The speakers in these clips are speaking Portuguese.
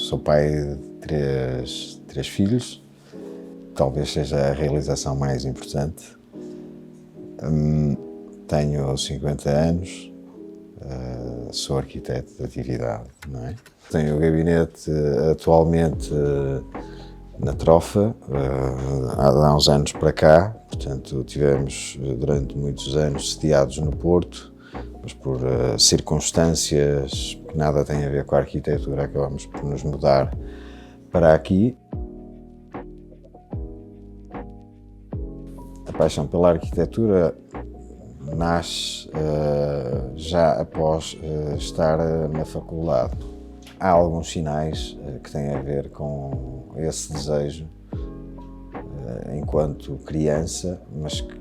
Sou pai de três filhos, talvez seja a realização mais importante. Tenho 50 anos, sou arquiteto de atividade, não é? Tenho o gabinete atualmente na Trofa, há uns anos para cá, portanto tivemos durante muitos anos sediados no Porto, mas por circunstâncias que nada têm a ver com a arquitetura, acabamos por nos mudar para aqui. A paixão pela arquitetura nasce já após estar na faculdade. Há alguns sinais que têm a ver com esse desejo enquanto criança, mas que,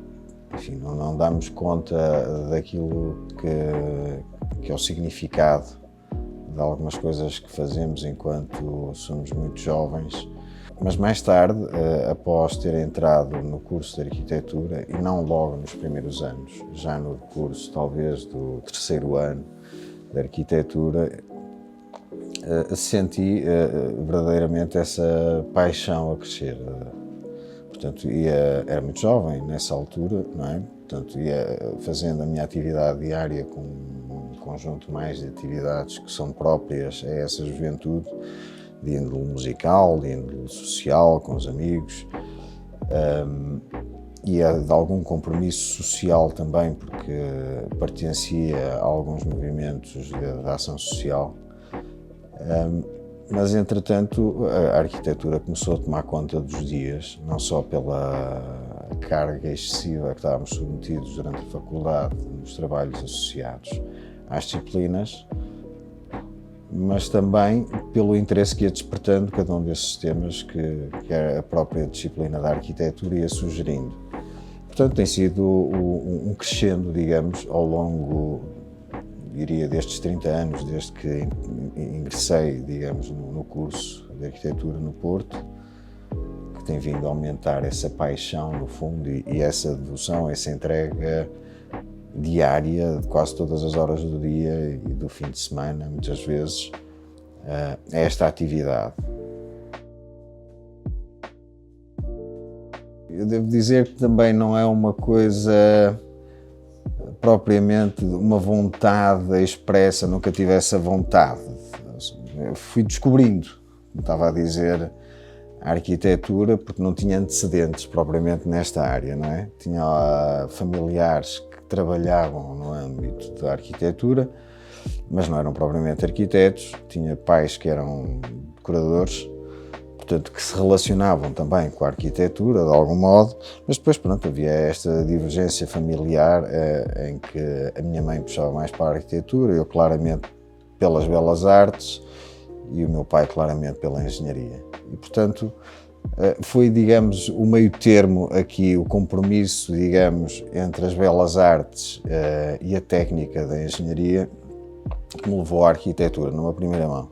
enfim, não damos conta daquilo que é o significado de algumas coisas que fazemos enquanto somos muito jovens. Mas mais tarde, após ter entrado no curso de arquitetura, e não logo nos primeiros anos, já no curso talvez do terceiro ano de arquitetura, senti verdadeiramente essa paixão a crescer. Portanto, era muito jovem nessa altura, não é? Portanto, ia fazendo a minha atividade diária com um conjunto mais de atividades que são próprias a essa juventude, de índole musical, de índole social, com os amigos, e de algum compromisso social também, porque pertencia a alguns movimentos de ação social. Mas, entretanto, a arquitetura começou a tomar conta dos dias, não só pela carga excessiva que estávamos submetidos durante a faculdade, nos trabalhos associados às disciplinas, mas também pelo interesse que ia despertando cada um desses temas que a própria disciplina da arquitetura ia sugerindo. Portanto, tem sido um crescendo, digamos, ao longo, diria, destes 30 anos, desde que ingressei, digamos, no curso de arquitetura no Porto, que tem vindo a aumentar essa paixão, no fundo, e essa devoção, essa entrega diária, de quase todas as horas do dia e do fim de semana, muitas vezes, a esta atividade. Eu devo dizer que também não é uma coisa propriamente uma vontade expressa, nunca tive essa vontade. Eu fui descobrindo, como estava a dizer, a arquitetura, porque não tinha antecedentes propriamente nesta área, não é? Tinha familiares que trabalhavam no âmbito da arquitetura, mas não eram propriamente arquitetos, tinha pais que eram decoradores, portanto, que se relacionavam também com a arquitetura, de algum modo, mas depois, pronto, havia esta divergência familiar em que a minha mãe puxava mais para a arquitetura, eu claramente pelas belas artes e o meu pai claramente pela engenharia. E, portanto, foi, digamos, o meio termo aqui, o compromisso, digamos, entre as belas artes e a técnica da engenharia que me levou à arquitetura, numa primeira mão.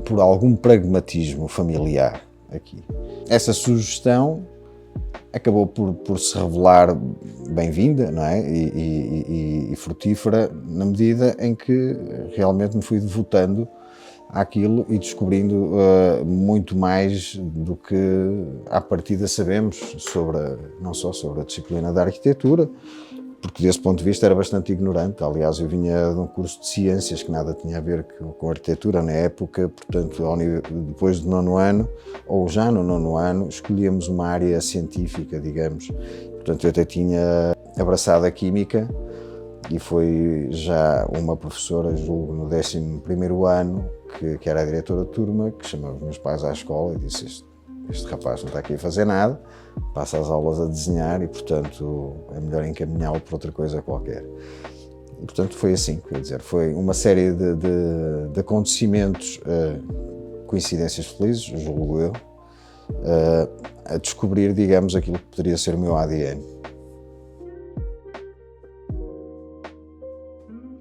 Por algum pragmatismo familiar aqui. Essa sugestão acabou por se revelar bem-vinda, não é? E frutífera na medida em que realmente me fui devotando àquilo e descobrindo muito mais do que à partida sabemos não só sobre a disciplina da arquitetura, porque desse ponto de vista era bastante ignorante. Aliás, eu vinha de um curso de ciências que nada tinha a ver com arquitetura na época, portanto, depois do nono ano, ou já no nono ano, escolhíamos uma área científica, digamos. Portanto, eu até tinha abraçado a Química e foi já uma professora, julgo, no 11º ano, que era a diretora de turma, que chamava os meus pais à escola e disse: este rapaz não está aqui a fazer nada, passa as aulas a desenhar e, portanto, é melhor encaminhá-lo para outra coisa qualquer. E, portanto, foi assim, quer dizer, foi uma série de acontecimentos, coincidências felizes, julgo eu, a descobrir, digamos, aquilo que poderia ser o meu ADN.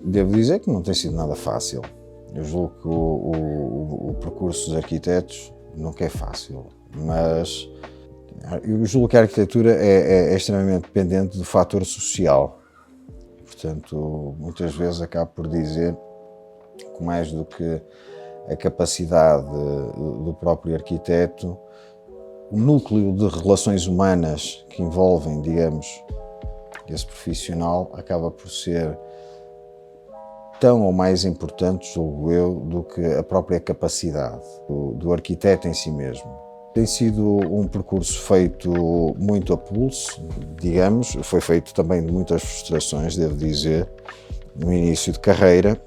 Devo dizer que não tem sido nada fácil. Eu julgo que o percurso dos arquitetos nunca é fácil. Mas eu julgo que a arquitetura é extremamente dependente do fator social. Portanto, muitas vezes acabo por dizer que mais do que a capacidade do próprio arquiteto, o núcleo de relações humanas que envolvem, digamos, esse profissional acaba por ser tão ou mais importante, julgo eu, do que a própria capacidade do arquiteto em si mesmo. Tem sido um percurso feito muito a pulso, digamos, foi feito também de muitas frustrações, devo dizer, no início de carreira.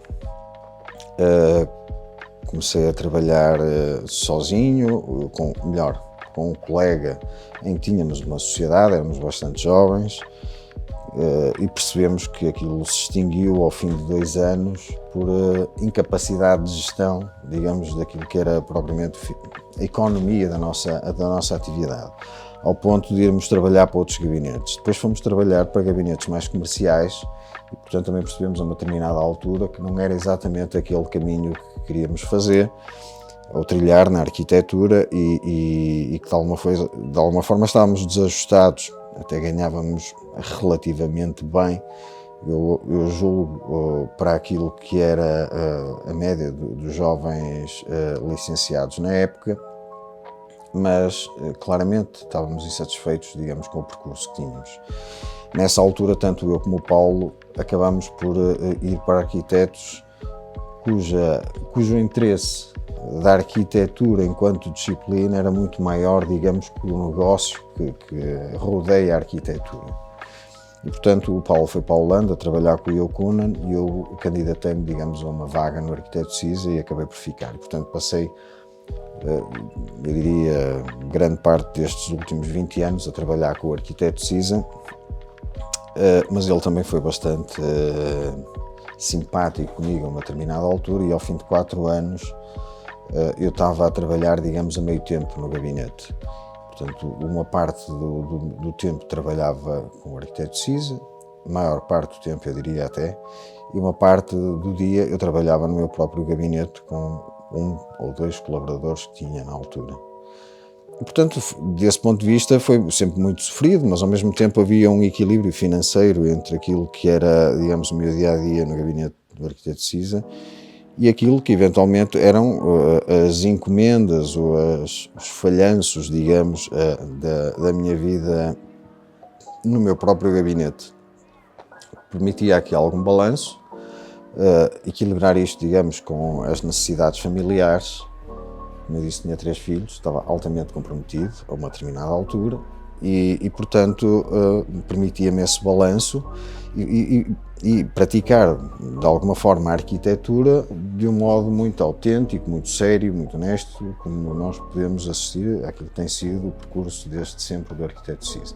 Comecei a trabalhar sozinho, com um colega em que tínhamos uma sociedade, éramos bastante jovens, e percebemos que aquilo se extinguiu ao fim de 2 anos por incapacidade de gestão, digamos, daquilo que era propriamente a economia da nossa atividade, ao ponto de irmos trabalhar para outros gabinetes. Depois fomos trabalhar para gabinetes mais comerciais e, portanto, também percebemos a uma determinada altura que não era exatamente aquele caminho que queríamos fazer ou trilhar na arquitetura e que de alguma forma estávamos desajustados. Até ganhávamos relativamente bem, eu julgo, para aquilo que era a média dos jovens licenciados na época, mas claramente estávamos insatisfeitos, digamos, com o percurso que tínhamos. Nessa altura, tanto eu como o Paulo acabámos por ir para arquitetos cujo interesse da arquitetura enquanto disciplina era muito maior, digamos, que o negócio que rodeia a arquitetura. E, portanto, o Paulo foi para a Holanda trabalhar com o Iokunan e eu candidatei-me, digamos, a uma vaga no Arquiteto CISA e acabei por ficar. E, portanto, passei, eu diria, grande parte destes últimos 20 anos a trabalhar com o Arquiteto CISA, mas ele também foi bastante simpático comigo a uma determinada altura e ao fim de 4 anos eu estava a trabalhar, digamos, a meio tempo no gabinete. Portanto, uma parte do tempo trabalhava com o Arquiteto CISA, a maior parte do tempo, eu diria até, e uma parte do dia eu trabalhava no meu próprio gabinete com 1 ou 2 colaboradores que tinha na altura. E, portanto, desse ponto de vista foi sempre muito sofrido, mas ao mesmo tempo havia um equilíbrio financeiro entre aquilo que era, digamos, o meu dia-a-dia no gabinete do Arquiteto CISA e aquilo que eventualmente eram as encomendas ou os falhanços, digamos, da minha vida no meu próprio gabinete. Permitia aqui algum balanço, equilibrar isto, digamos, com as necessidades familiares. Como eu disse, tinha 3 filhos, estava altamente comprometido a uma determinada altura e portanto, permitia-me esse balanço e praticar, de alguma forma, a arquitetura de um modo muito autêntico, muito sério, muito honesto, como nós podemos assistir àquilo que tem sido o percurso desde sempre do Arquiteto CISA.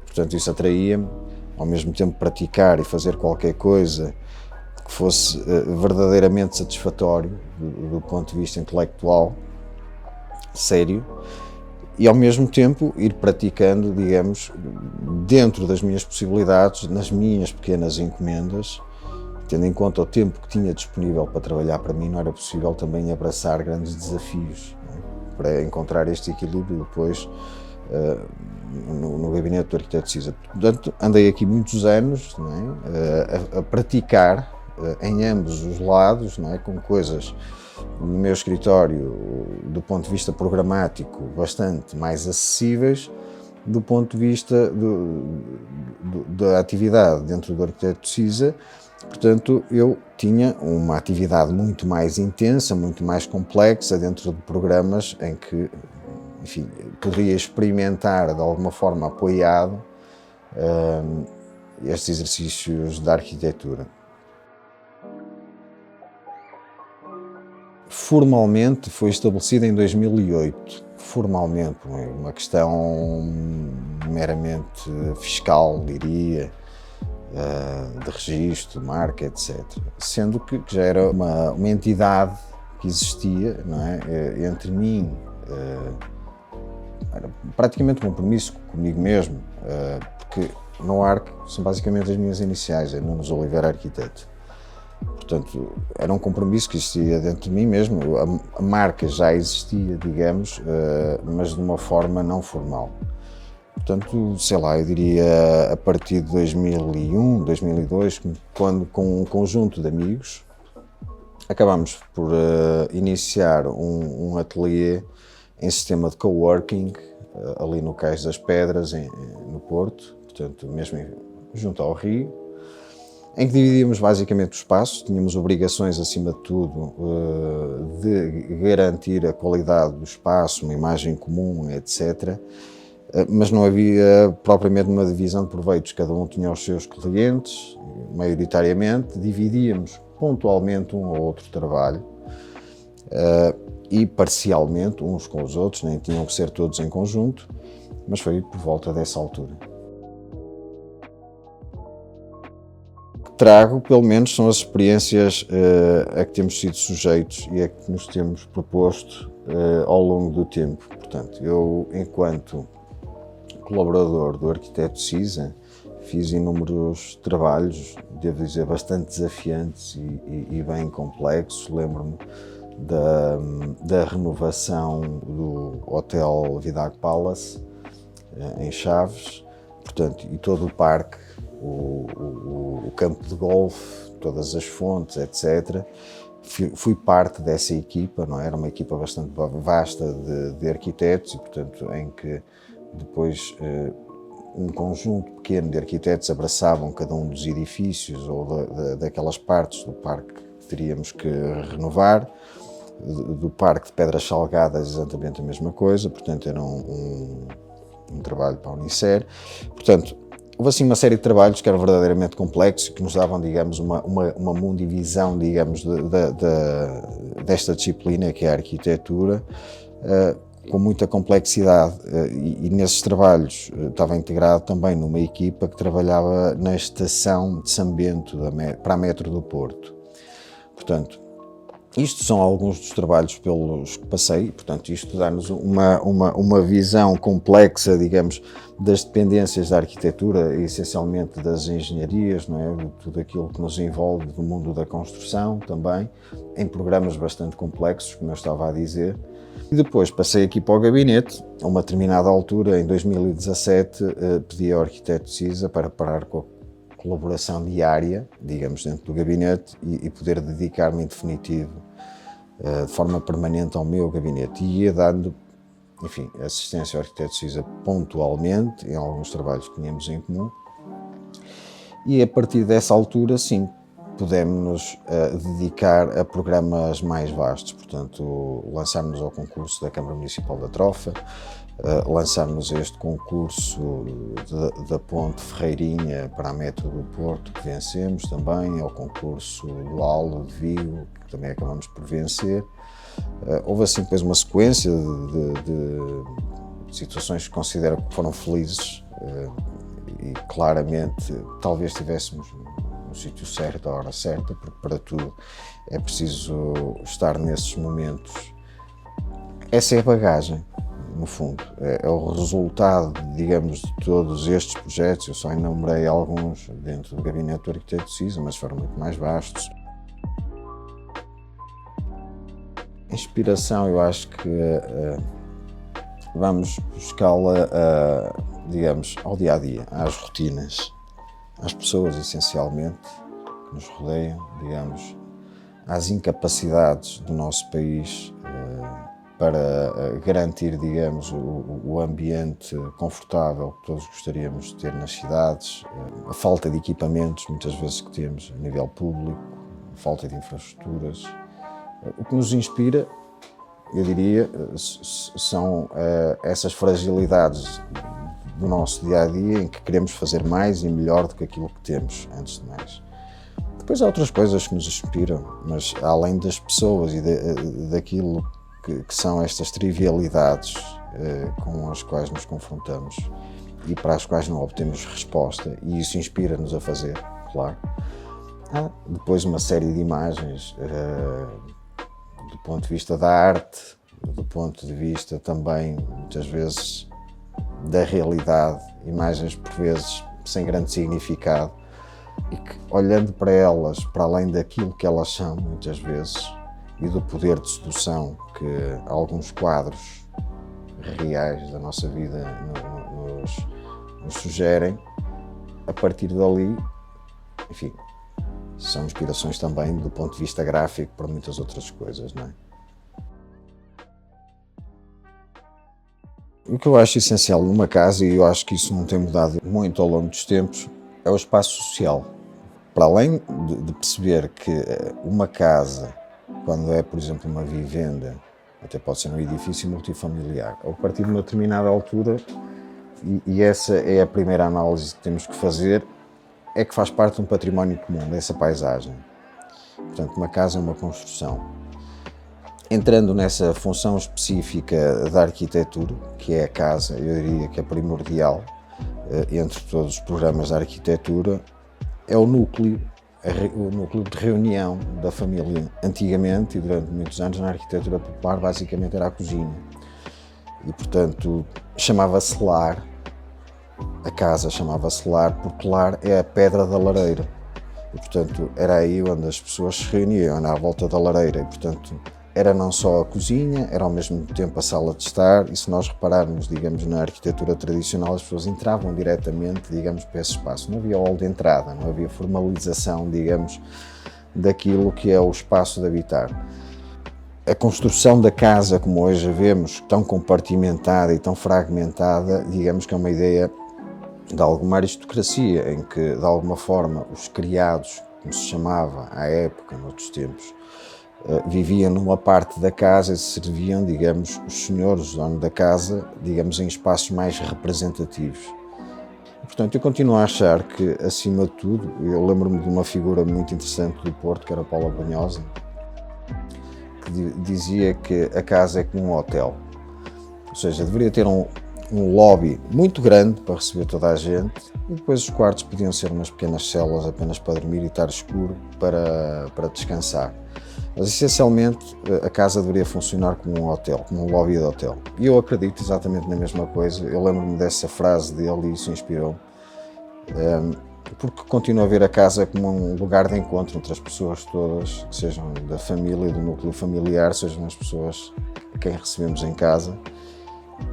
Portanto, isso atraía-me, ao mesmo tempo praticar e fazer qualquer coisa que fosse verdadeiramente satisfatório do ponto de vista intelectual, sério, e ao mesmo tempo ir praticando, digamos, dentro das minhas possibilidades, nas minhas pequenas encomendas, tendo em conta o tempo que tinha disponível para trabalhar para mim, não era possível também abraçar grandes desafios, não é? Para encontrar este equilíbrio depois no gabinete do Arquiteto CISA. Portanto, andei aqui muitos anos, não é? A praticar em ambos os lados, não é? Com coisas no meu escritório, do ponto de vista programático, bastante mais acessíveis, do ponto de vista da atividade dentro do Arquiteto CISA. Portanto, eu tinha uma atividade muito mais intensa, muito mais complexa dentro de programas em que, enfim, poderia experimentar de alguma forma apoiado estes exercícios da arquitetura. Formalmente foi estabelecida em 2008, formalmente, uma questão meramente fiscal, diria, de registro, marca, etc. Sendo que já era uma entidade que existia, não é? Entre mim, era praticamente um compromisso comigo mesmo, porque no ARC são basicamente as minhas iniciais, é Nunes Oliveira Arquiteto. Portanto, era um compromisso que existia dentro de mim mesmo, a marca já existia, digamos, mas de uma forma não formal. Portanto, sei lá, eu diria a partir de 2001, 2002, quando com um conjunto de amigos, acabamos por iniciar um ateliê em sistema de coworking, ali no Cais das Pedras, no Porto, portanto, mesmo junto ao rio, em que dividíamos basicamente o espaço, tínhamos obrigações, acima de tudo, de garantir a qualidade do espaço, uma imagem comum, etc. Mas não havia propriamente uma divisão de proveitos, cada um tinha os seus clientes, maioritariamente, dividíamos pontualmente um ou outro trabalho e parcialmente uns com os outros, nem tinham que ser todos em conjunto, mas foi por volta dessa altura. Trago, pelo menos, são as experiências a que temos sido sujeitos e a que nos temos proposto ao longo do tempo. Portanto, eu, enquanto colaborador do arquiteto Cisa, fiz inúmeros trabalhos, devo dizer, bastante desafiantes e bem complexos. Lembro-me da renovação do Hotel Vidago Palace, em Chaves, portanto, e todo o parque, o campo de golfe, todas as fontes, etc. Fui parte dessa equipa, não é? Era uma equipa bastante vasta de arquitetos e, portanto, em que depois um conjunto pequeno de arquitetos abraçavam cada um dos edifícios ou daquelas partes do parque que teríamos que renovar. Do Parque de Pedras Salgadas, exatamente a mesma coisa, portanto era um trabalho para a Unicer. Portanto, houve assim uma série de trabalhos que eram verdadeiramente complexos e que nos davam, digamos, uma mundivisão, digamos, desta disciplina que é a arquitetura, com muita complexidade, e nesses trabalhos estava integrado também numa equipa que trabalhava na estação de São Bento para a Metro do Porto. Portanto, isto são alguns dos trabalhos pelos que passei, portanto, isto dá-nos uma visão complexa, digamos, das dependências da arquitetura e essencialmente das engenharias, não é? Tudo aquilo que nos envolve do mundo da construção também, em programas bastante complexos, como eu estava a dizer. E depois passei aqui para o gabinete, a uma determinada altura, em 2017, pedi ao arquiteto Cisa para parar com a colaboração diária, digamos, dentro do gabinete e poder dedicar-me em definitivo, de forma permanente ao meu gabinete. E ia dando, enfim, assistência ao arquiteto Cisa pontualmente, em alguns trabalhos que tínhamos em comum. E a partir dessa altura, sim, pudemos-nos dedicar a programas mais vastos, portanto, lançarmos ao concurso da Câmara Municipal da Trofa, lançarmos este concurso da Ponte Ferreirinha para a Metro do Porto, que vencemos também, ao concurso do Aldo de Vigo, que também acabamos por vencer. Houve assim depois uma sequência de situações que considero que foram felizes e claramente talvez estivéssemos no sítio certo, à hora certa, porque para tudo é preciso estar nesses momentos. Essa é a bagagem, no fundo, é o resultado, digamos, de todos estes projetos. Eu só enumerei alguns dentro do gabinete do arquiteto Cisa, mas foram muito mais vastos. Inspiração, eu acho que vamos buscá-la, digamos, ao dia-a-dia, às rotinas, às pessoas, essencialmente, que nos rodeiam, digamos, às incapacidades do nosso país para garantir, digamos, o ambiente confortável que todos gostaríamos de ter nas cidades, a falta de equipamentos, muitas vezes, que temos a nível público, a falta de infraestruturas. O que nos inspira, eu diria, são essas fragilidades do nosso dia-a-dia em que queremos fazer mais e melhor do que aquilo que temos, antes de mais. Depois há outras coisas que nos inspiram, mas além das pessoas e daquilo que são estas trivialidades com as quais nos confrontamos e para as quais não obtemos resposta, e isso inspira-nos a fazer, claro. Há depois uma série de imagens do ponto de vista da arte, do ponto de vista também, muitas vezes, da realidade, imagens por vezes sem grande significado e que, olhando para elas, para além daquilo que elas são, muitas vezes, e do poder de sedução que alguns quadros reais da nossa vida nos sugerem, a partir dali, enfim, são inspirações também do ponto de vista gráfico para muitas outras coisas, não é? O que eu acho essencial numa casa, e eu acho que isso não tem mudado muito ao longo dos tempos, é o espaço social. Para além de perceber que uma casa, quando é, por exemplo, uma vivenda, até pode ser um edifício multifamiliar, a partir de uma determinada altura, e essa é a primeira análise que temos que fazer, é que faz parte de um património comum, dessa paisagem. Portanto, uma casa é uma construção. Entrando nessa função específica da arquitetura, que é a casa, eu diria que é primordial, entre todos os programas da arquitetura, é o núcleo de reunião da família. Antigamente, e durante muitos anos, na arquitetura popular, basicamente era a cozinha. E, portanto, chamava-se lar. A casa chamava-se lar, porque lar é a pedra da lareira. E, portanto, era aí onde as pessoas se reuniam, à volta da lareira. E, portanto, era não só a cozinha, era ao mesmo tempo a sala de estar, e se nós repararmos, digamos, na arquitetura tradicional, as pessoas entravam diretamente, digamos, para esse espaço. Não havia hall de entrada, não havia formalização, digamos, daquilo que é o espaço de habitar. A construção da casa, como hoje a vemos, tão compartimentada e tão fragmentada, digamos que é uma ideia de alguma aristocracia, em que, de alguma forma, os criados, como se chamava à época, noutros tempos, viviam numa parte da casa e serviam, digamos, os senhores, os donos da casa, digamos, em espaços mais representativos. E, portanto, eu continuo a achar que, acima de tudo, eu lembro-me de uma figura muito interessante do Porto, que era Paulo Banhosa, que dizia que a casa é como um hotel. Ou seja, deveria ter um lobby muito grande para receber toda a gente, e depois os quartos podiam ser umas pequenas celas apenas para dormir e estar escuro para descansar. Mas, essencialmente, a casa deveria funcionar como um hotel, como um lobby de hotel. E eu acredito exatamente na mesma coisa. Eu lembro-me dessa frase dele e isso inspirou-me, porque continuo a ver a casa como um lugar de encontro entre as pessoas todas, que sejam da família, do núcleo familiar, sejam as pessoas a quem recebemos em casa.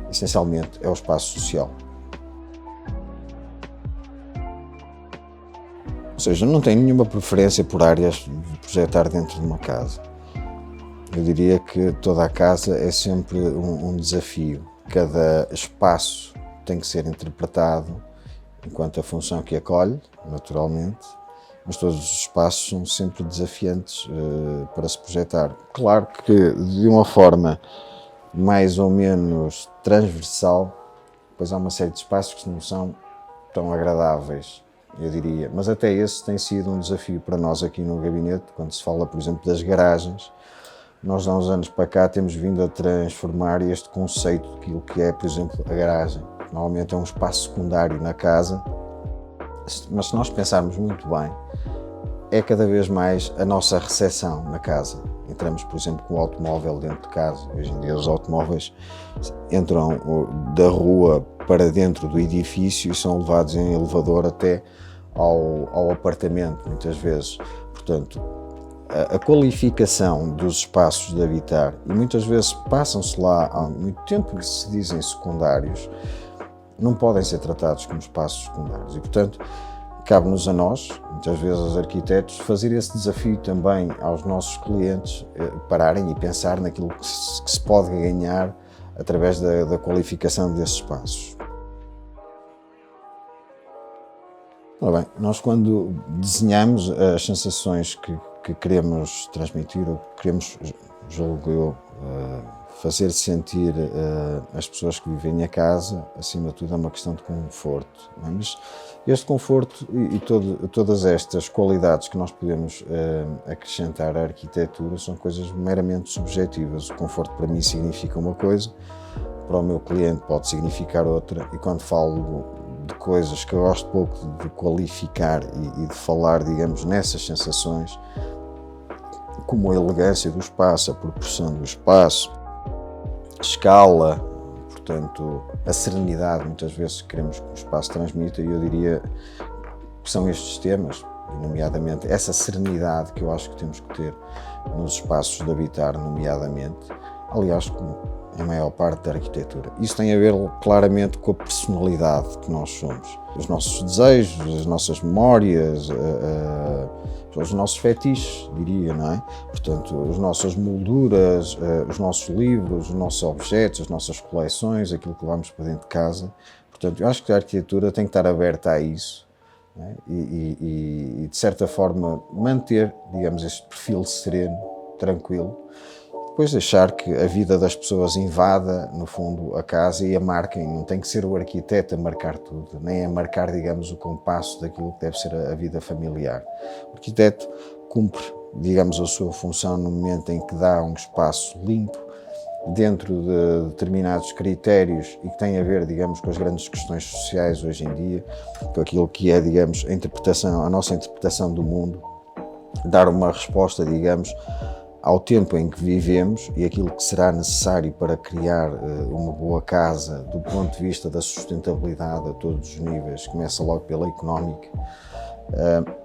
Essencialmente, é o espaço social. Ou seja, não tenho nenhuma preferência por áreas de projetar dentro de uma casa. Eu diria que toda a casa é sempre um desafio. Cada espaço tem que ser interpretado enquanto a função que acolhe, naturalmente, mas todos os espaços são sempre desafiantes para se projetar. Claro que de uma forma mais ou menos transversal, pois há uma série de espaços que não são tão agradáveis, eu diria, mas até esse tem sido um desafio para nós aqui no gabinete, quando se fala, por exemplo, das garagens. Nós, há uns anos para cá, temos vindo a transformar este conceito daquilo que é, por exemplo, a garagem. Normalmente é um espaço secundário na casa, mas se nós pensarmos muito bem, é cada vez mais a nossa recepção na casa. Entramos, por exemplo, com o automóvel dentro de casa. Hoje em dia os automóveis entram da rua para dentro do edifício e são levados em elevador até ao apartamento, muitas vezes. Portanto, a qualificação dos espaços de habitar, e muitas vezes passam-se lá há muito tempo que se dizem secundários, não podem ser tratados como espaços secundários. E, portanto, cabe-nos a nós, muitas vezes aos arquitetos, fazer esse desafio também aos nossos clientes, pararem e pensar naquilo que se pode ganhar através da qualificação desses espaços. Ora bem, nós quando desenhamos as sensações que queremos transmitir ou que queremos, julgo eu, fazer sentir as pessoas que vivem em casa, acima de tudo é uma questão de conforto. Não é? Mas este conforto e todas estas qualidades que nós podemos acrescentar à arquitetura são coisas meramente subjetivas. O conforto para mim significa uma coisa, para o meu cliente pode significar outra, e quando falo de coisas que eu gosto pouco de qualificar e de falar, digamos, nessas sensações, como a elegância do espaço, a proporção do espaço, escala, portanto, a serenidade, muitas vezes queremos que o espaço transmita, e eu diria que são estes temas, nomeadamente essa serenidade que eu acho que temos que ter nos espaços de habitar, nomeadamente. Aliás, a maior parte da arquitetura. Isso tem a ver claramente com a personalidade que nós somos. Os nossos desejos, as nossas memórias, os nossos fetiches, diria, não é? Portanto, as nossas molduras, os nossos livros, os nossos objetos, as nossas coleções, aquilo que levamos para dentro de casa. Portanto, eu acho que a arquitetura tem que estar aberta a isso, não é? E, de certa forma, manter, digamos, este perfil sereno, tranquilo. Depois deixar que a vida das pessoas invada, no fundo, a casa e a marquem. Não tem que ser o arquiteto a marcar tudo, nem a marcar, digamos, o compasso daquilo que deve ser a vida familiar. O arquiteto cumpre, digamos, a sua função no momento em que dá um espaço limpo, dentro de determinados critérios e que tem a ver, digamos, com as grandes questões sociais hoje em dia, com aquilo que é, digamos, a nossa interpretação do mundo, dar uma resposta, digamos, ao tempo em que vivemos e aquilo que será necessário para criar uma boa casa do ponto de vista da sustentabilidade a todos os níveis, começa logo pela económica,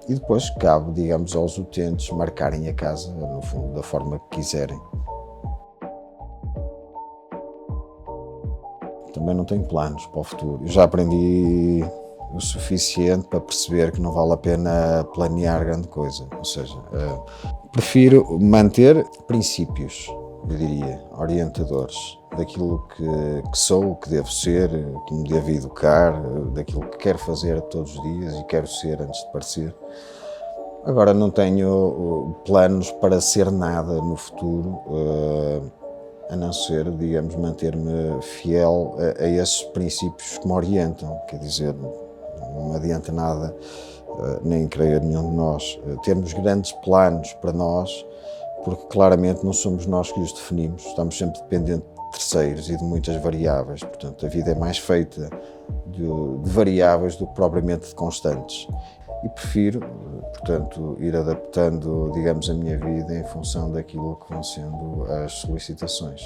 e depois cabe, digamos, aos utentes marcarem a casa, no fundo, da forma que quiserem. Também não tenho planos para o futuro. Eu já aprendi o suficiente para perceber que não vale a pena planear grande coisa. Ou seja, prefiro manter princípios, eu diria, orientadores daquilo que sou, o que devo ser, que me devo educar, daquilo que quero fazer todos os dias e quero ser antes de parecer. Agora não tenho planos para ser nada no futuro, a não ser, digamos, manter-me fiel a esses princípios que me orientam. Quer dizer, não adianta nada, nem creio a nenhum de nós, termos grandes planos para nós, porque claramente não somos nós que os definimos, estamos sempre dependentes de terceiros e de muitas variáveis. Portanto, a vida é mais feita de variáveis do que propriamente de constantes. E prefiro, portanto, ir adaptando, digamos, a minha vida em função daquilo que vão sendo as solicitações.